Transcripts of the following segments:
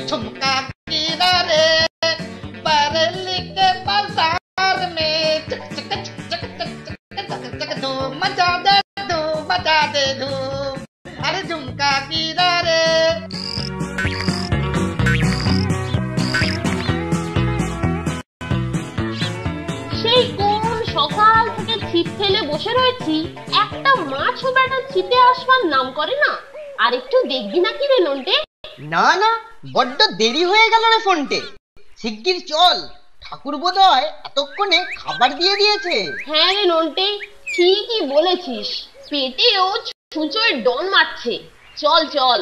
झुमका किनारे बरेली के बाजार में धूम मचा दे धूम। अरे झुमका किनारे। সেই কোন সকাল থেকে ছিপ ফেলে বসে রয়েছি, একটা মাছও বেটা ছিপে আসবার নাম করে না। আর একটু দেখবি না কি রে নন্টে? না না, বড্ড দেরি হয়ে গেল রে ফোনটে, শিগগির চল, ঠাকুর বোধহয় এতক্ষণে খাবার দিয়ে দিয়েছে। হ্যাঁ রে নন্টে, ঠিকই বলেছিস, পেটেও ছুঁচোয় ডন মারছে। চল চল।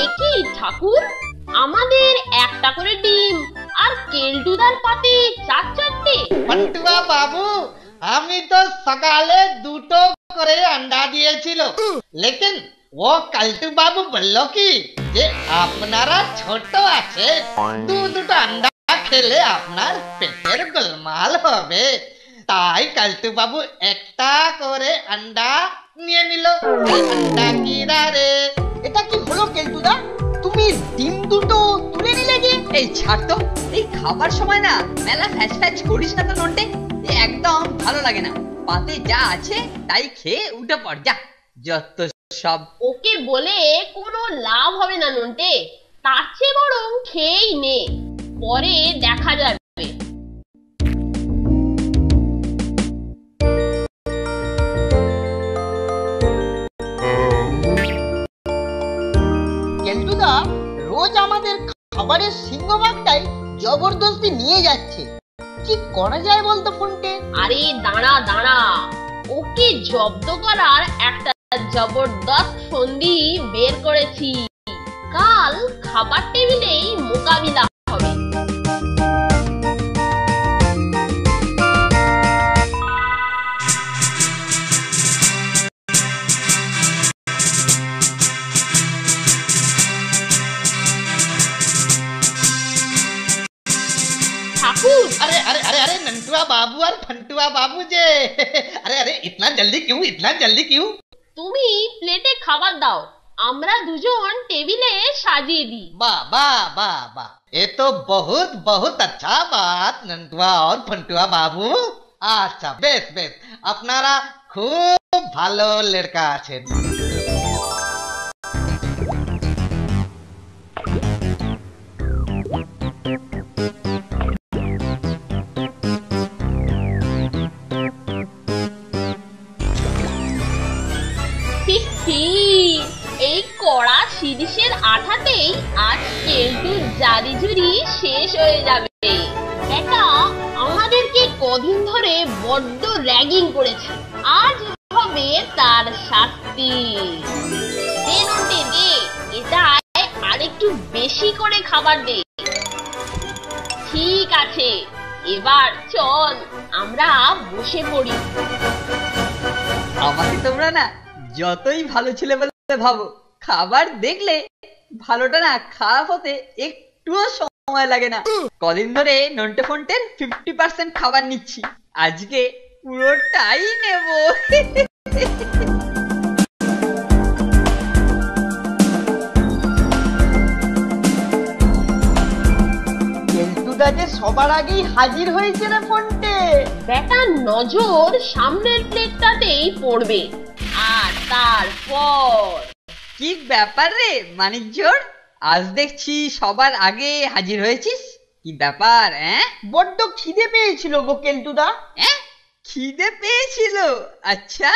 একি ঠাকুর, আমাদের একটা করে ডিম আর কেলটুদার পাতে 4-4টে। ফন্টুয়া বাবু, আমি তো সকালে 2টো করে अंडा দিয়েছিল, লেকিন ও কালটু বাবু বললো কি যে আপনারা ছোট আছে, 2টো अंडा খেলে আপনার পেটের গোলমাল হবে, তাই কালটু বাবু একটা করে अंडा নিয়ে নিল। अंडा কিনারে। এটা কি হলো কেলটুদা, তুমি ডিম দুটো তুলে নিলে যে? এই ছাড় তো, এই খাবার সময় না মেলা ফ্যাচ ফ্যাচ করিস না তো নন্টে, একদম ভালো লাগে না। পাতে যা আছে তাই খেয়ে উঠে পড় যা, যত সব। ওকে বলে কোনো লাভ হবে না নন্টে, তার চেয়ে বরং খেয়েই নে, পরে দেখা যাবে। কেলটুদা রোজ আমাদের খাবারের সিংহভাগটাই জবরদস্তি নিয়ে যাচ্ছে, কি করা যায় বলতো ফোনটে? আরে দাঁড়া দাঁড়া, ওকে জব্দ করার একটা জবরদস্ত ফন্দি বের করেছি, কাল খাবার টেবিলেই মোকাবিলা হবে। ठाकुर, अरे अरे अरे अरे नंटुआ बाबू और फंटुआ बाबू जे, अरे अरे इतना जल्दी क्यों? তুমি প্লেটে খাবার দাও, আমরা দুজন টেবিলে সাজিয়ে দিই। वाह वाह वाह वाह, ये तो बहुत बहुत अच्छा बात नंटुआ और फंटुआ बाबू। अच्छा बेस बेस, আপনারা খুব ভালো লড়কা আছেন। এই কড়া শিরিষের আঠাতেই আজ কেলটুর জারিজুরি শেষ হয়ে যাবে। এটা আমাদেরকে কদিন ধরে বড্ড র্যাগিং করেছে, আজ হবে তার শাস্তি। দে নন্টে দে, এটা আরেকটু বেশি করে খাবার দে। ঠিক আছে, এবার চল আমরা বসে পড়ি। আমাকে তোমরা না যতই ভালো ছেলে বলে ভাবো, খাবার দেখলে ভালোটা না খারাপ হতে একটুও সময় লাগে না। কদিন ধরে নন্টে ফন্টের 50% খাবার নিচ্ছি, আজকে পুরোটাই নেব। কেলটুদা যে সবার আগেই হাজির হয়েছে রে ফোনটে। বেটার নজর সামনের প্লেটটাতেই পড়বে, আর তারপর কি ব্যাপার রে মানিকজোর, আজ দেখছি সবার আগে হাজির হয়েছিস, কি ব্যাপার? বড্ড খিদে পেয়েছিল গো কেলটুদা। খিদে পেয়েছিল? আচ্ছা,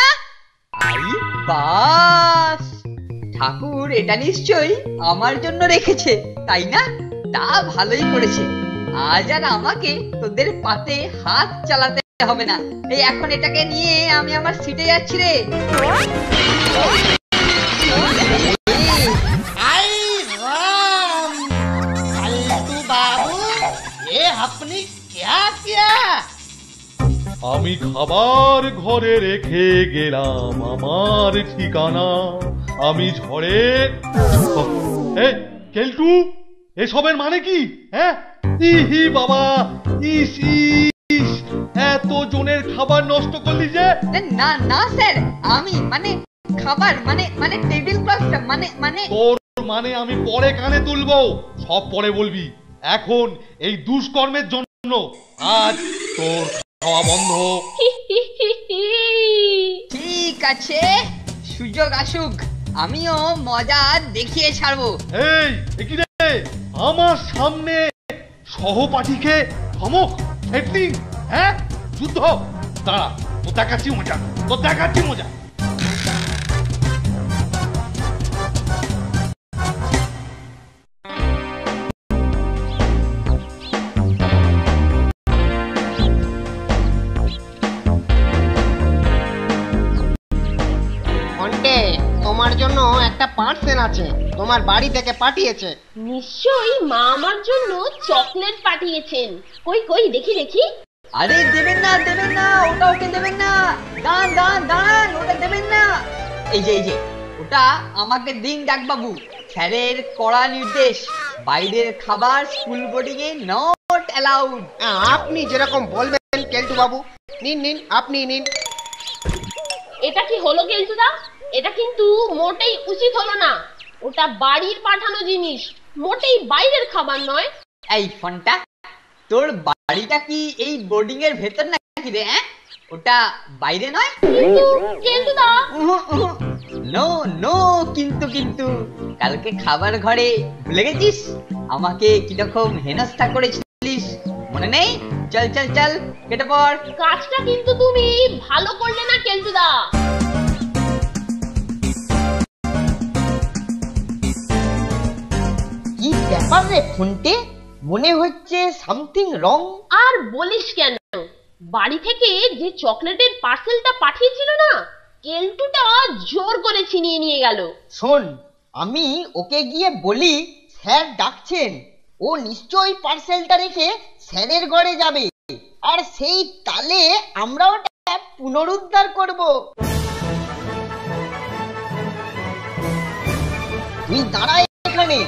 আই বাস, ঠাকুর এটা নিশ্চয়ই আমার জন্য রেখেছে তাই না? তা ভালোই করেছে, আজ আর আমাকে তোদের পাতে হাত চালাতে হবে না। এই এখন এটাকে নিয়ে আমি আমার সিটে যাচ্ছি রে। আপনি क्या किया? আমি খাবার ঘরে রেখে গেলাম আমার ঠিকানা, আমি ঝড়ে। এই কেলটু, এসবের মানে কি? ইহি বাবা, ইস ইস, এত জনের খাবার নষ্ট করলি যে। না না স্যার, আমি মানে খাবার মানে টেবিল ক্লথটা মানে তোর মানে আমি পরে কানে তুলবো, সব পরে বলবি। এখন এই দুষ্কর্মের জন্য আজ তোর খাওয়া বন্ধ। ঠিক আছে, সুযোগ আসুক, আমিও মজা দেখিয়ে ছাড়বো। এই কি রে, আমার সামনে সহপাঠীকে ধমক, থ্রেটনিং, হ্যাঁ? যুদ্ধ? দাঁড়া, তো দেখাচ্ছি মজা, তো দেখাচ্ছি মজা। ফন্টে, তোমার জন্য একটা পার্সেল আছে, তোমার বাড়ি থেকে পাঠিয়েছে। নিশ্চয়ই মা আমার জন্য চকলেট পাঠিয়েছেন। কই কই দেখি দেখি। আরে দেবেন না, ওটা ওকে দেবেন না, দাঁড়ান, ওটা দেবেন না। এই যে ওটা আমাকে দিন ডাকবাবু, স্যারের কড়া নির্দেশ, বাইরের খাবার school boarding A not allowed. আপনি যেরকম বলবেন কেলটু বাবু, নিন আপনি নিন। এটা কি হলো কেলটুদা? এটা কিন্তু মোটেই উচিত হলো না। ওটা বাড়ির পাঠানো জিনিস, মোটেই বাইরের খাবার নয়। এই ফোনটা, তোর বাড়িটা কি এই বোর্ডিং এর ভেতর নাকি রে? ওটা বাইরে নয়। কিন্তু কেলটুদা, নো কিন্তু কালকে খাবার ঘরে ভুলে গেছিস? আমাকে কিরকম হেনস্থা করেছিলিস, মনে নেই? চল কেটে পড়। কাজটা কিন্তু তুমি ভালো করলে না কেলটুদা। কি ব্যাপার রে ফন্টে, মনে হচ্ছে সামথিং রং। আর বলিস কেন, বাড়ি থেকে যে চকলেটের পার্সেলটা পাঠিয়েছিল না, কেলটুটা জোর করে ছিনিয়ে নিয়ে গেল। শোন, আমি ওকে গিয়ে বলি স্যার ডাকছেন, ও নিশ্চয়ই পার্সেলটা রেখে স্যারের ঘরে যাবে, আর সেই তালে আমরা ওটা পুনরুদ্ধার করব। তুই দাঁড়া এখানে।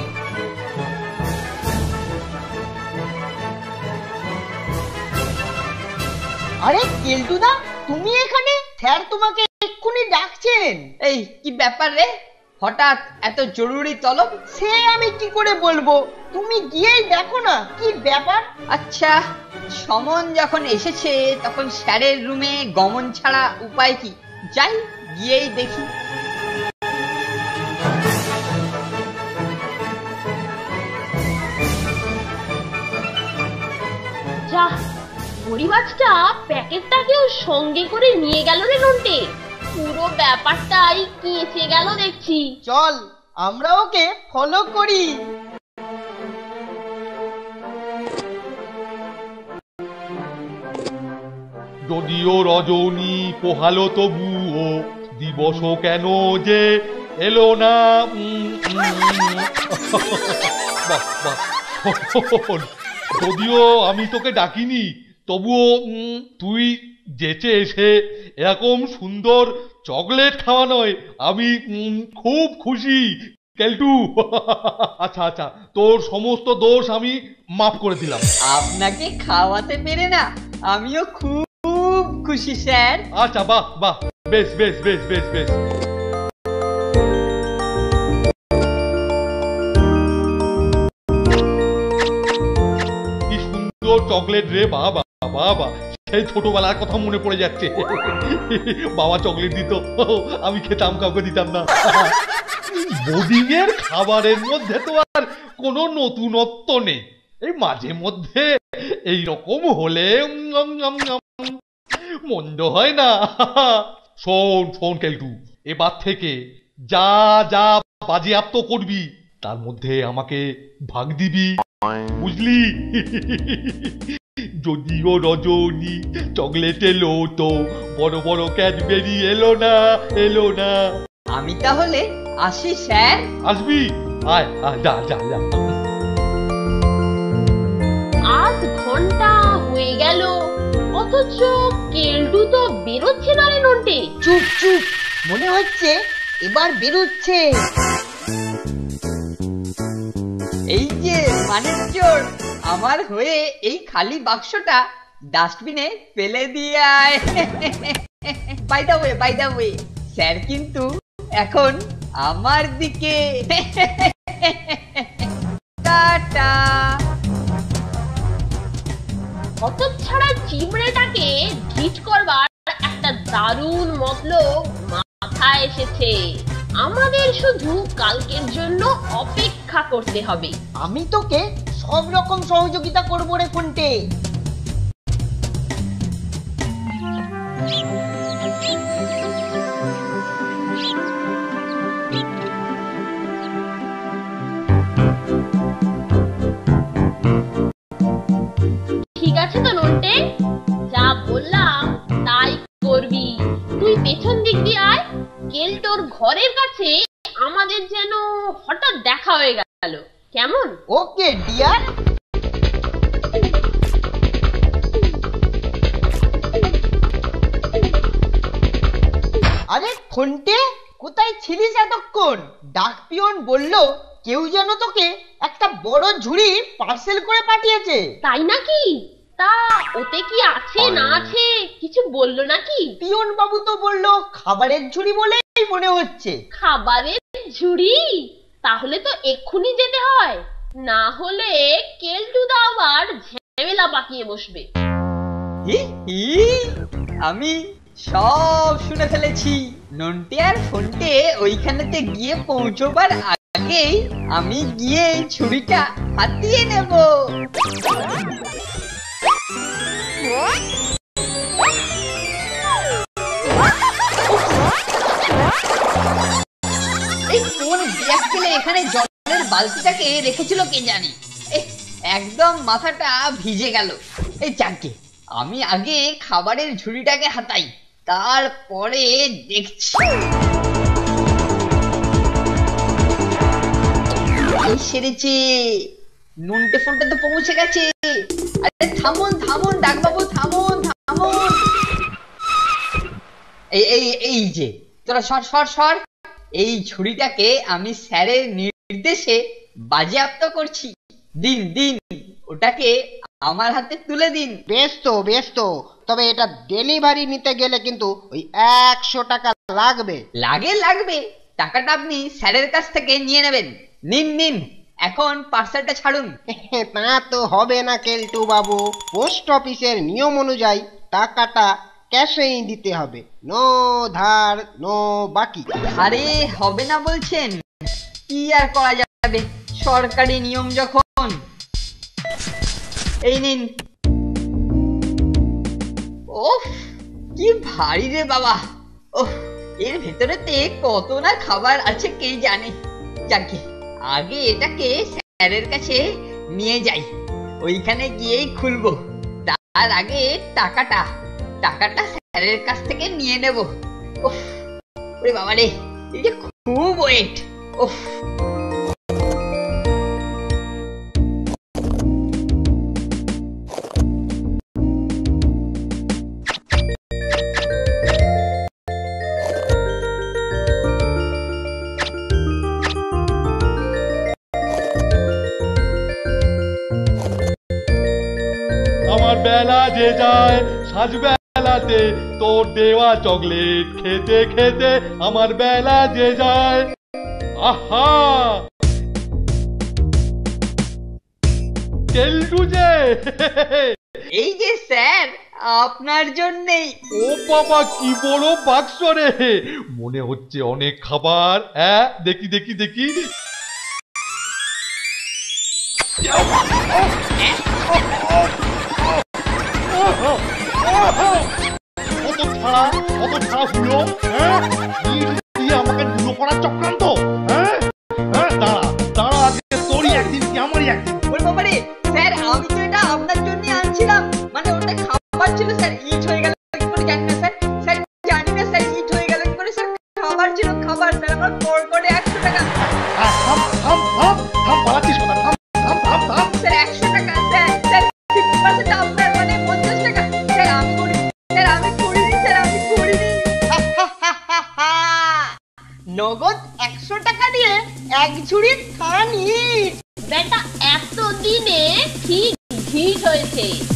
আরে কেলটুদা, তুমি এখানে? স্যার তোমাকে এক্ষুনি ডাকছেন। এই কি ব্যাপার রে, হঠাৎ এত জরুরি তলব? সে আমি কি করে বলবো, তুমি গিয়েই দেখো না কি ব্যাপার। আচ্ছা, সমন যখন এসেছে তখন স্যারের রুমে গমন ছাড়া উপায় কি? যাই, গিয়েই দেখি। যা, পরিমাছটা প্যাকেটটাকেও সঙ্গে করে নিয়ে গেল রে নন্টে। পুরো ব্যাপারটাই কেঁচে গেল দেখছি। চল আমরা ওকে ফলো করি। যদিও রজনী পোহালো তবুও দিবস কেন যে এলো না। যদিও আমি তোকে ডাকিনি, তবুও তুই যেচে এসে এরকম সুন্দর চকলেট খাওয়া নয়, আমি খুব খুশি কেলটু। আচ্ছা, তোর সমস্ত দোষ আমি মাফ করে দিলাম। আপনাকে খাওয়াতে পেরে না আমিও খুব খুশি স্যার। আচ্ছা, বাহ, বেশ। কি সুন্দর চকলেট রে বাবা, সেই ছোটবেলার কথা মনে পড়ে যাচ্ছে। বাবা চকলেট দিত, আমি খেতাম, কাউকে দিতাম না। বোর্ডিং এর খাবারের মধ্যে তো আর কোনো নতুনত্ব নেই, এই মাঝে মধ্যে এইরকম হলে মন্দ হয় না। শোন কেলটু, এবার থেকে যা বাজেয়াপ্ত করবি তার মধ্যে আমাকে ভাগ দিবি, বুঝলি? যদিও রজনী চকলেট এলো তো বড় বড় ক্যাডবেরি এলো না। আমি তাহলে আসি স্যার। আসবি? আয়, যা। আধ ঘন্টা হয়ে গেল, অথচ কেলটু তো বেরোচ্ছে না রে নন্টে। চুপ, মনে হচ্ছে এবার বেরোচ্ছে। এই যে মানিক চোর, আমার হয়ে এই খালি বাক্সটা ডাস্টবিনে ফেলে দিয়ে আয়। বাই দা ওয়ে স্যার কিন্তু এখন আমার দিকে। টাটা। হতচ্ছাড়া চিমড়েটাকে গিট করবার একটা দারুণ মতলব মাথায় এসেছে। আমাদের শুধু কালকের জন্য অপেক্ষা করতে হবে। আমি তোকে সব রকম সহযোগিতা করবো রে ফোনটে। ঠিক আছে তো নন্টে, যা বললাম তাই করবি। তুই পেছন দিক দিয়ে আয়। কেলটোর ঘরের কাছে আমাদের যেন হঠাৎ দেখা হয়ে গেল, কেমন? Okay dear. আরে ফোনটে, কোথায় ছিলিস এতক্ষণ? ডাক পিয়ন বললো কেউ যেন তোকে একটা বড় ঝুড়ি পার্সেল করে পাঠিয়েছে। তাই নাকি? তা ওতে কি আছে না আছে কিছু বললো নাকি? পিয়ন বাবু তো বললো খাবারের ঝুড়ি বলেই মনে হচ্ছে। খাবারের ঝুড়ি? তাহলে তো এক্ষুনি যেতে হয়, না হলে কেলটুদা আবার ঝামেলা পাকিয়ে বসবে। আমি সব শুনে ফেলেছি। নন্টে আর ফোনটে ওইখানেতে গিয়ে পৌঁছবার আগেই আমি গিয়ে ছুরিটা হাতিয়ে নেব। এই কোন ব্যাগ ফেলে এখানে জলের বালতিটাকে রেখেছিল কে জানি। একদম মাথাটা ভিজে গেল। এই চারটে আমি আগে খাবারের ঝুড়িটাকে হাতাই, তারপরে দেখছি। সেরেছে, নন্টে ফোনটা তো পৌঁছে গেছে। আরে থামুন থামুন ডাকবাবু, থামুন থামুন। এই যে তোরা সর। এই ছুরিটাকে আমি স্যারের নির্দেশে বাজেয়াপ্ত করছি। দিন ওটাকে আমার হাতে তুলে দিন। বেশ তো, তবে এটা ডেলিভারি নিতে গেলে কিন্তু ওই 100 টাকা লাগবে। লাগবে টাকাটা আপনি স্যারের কাছ থেকে নিয়ে নেবেন। নিন এখন পার্সেলটা ছাড়ুন। তা তো হবে না কেলটু বাবু, পোস্ট অফিসের নিয়ম অনুযায়ী টাকাটা ক্যাশেই দিতে হবে, নো ধার নো বাকি। আরে হবে না বলছেন, কি আর করা যাবে, সরকারি নিয়ম যখন। এই নিন। ওফ কি ভারী রে বাবা। ওহ, এর ভেতরেতে কত না খাবার আছে কে জানে। যাকে আগে এটাকে স্যারের কাছে নিয়ে যাই, ওইখানে গিয়েই খুলবো। তার আগে টাকাটা স্যারের কাছ থেকে নিয়ে নেব। ওফ ওরে বাবা রে, এই যে খুব ওয়েট। ওফ আমার বেলা যে যায় সাজবেলাতে তোর দেওয়া চকলেট খেতে খেতে আমার বেলা যে যায়। আহা কেলটু যে এই যে স্যার আপনার জন্যই। ও বাবা কি বড় বাক্স রে, মনে হচ্ছে অনেক খাবার। হ্যাঁ দেখি কত ছাড়া হলো। হ্যাঁ আমাকে দুলো করার চক্রান্ত। হ্যাঁ দাঁড়া আজকে তোরই একদিন কি আমারই একদিন। ওরে বাবা রে স্যার, আমি তো এটা আপনার জন্য আনছিলাম, মানে ওটা খাবার ছিল স্যার। ইট হয়ে গেল কি করে জানি না স্যার। জানি না স্যার ইট হয়ে গেল কি করে স্যার। খাবার ছিল স্যার, আমার পর করে 100 টাকা। থাম পালাচ্ছিস কথা, থাম স্যার 100 টাকা স্যার 50% আপনার, মানে 50 টাকা স্যার। আমি করিনি নগদ 100 টাকা দিয়ে এক ঝুড়ি থানি। বেটা এতদিনে ঠিক চলেছে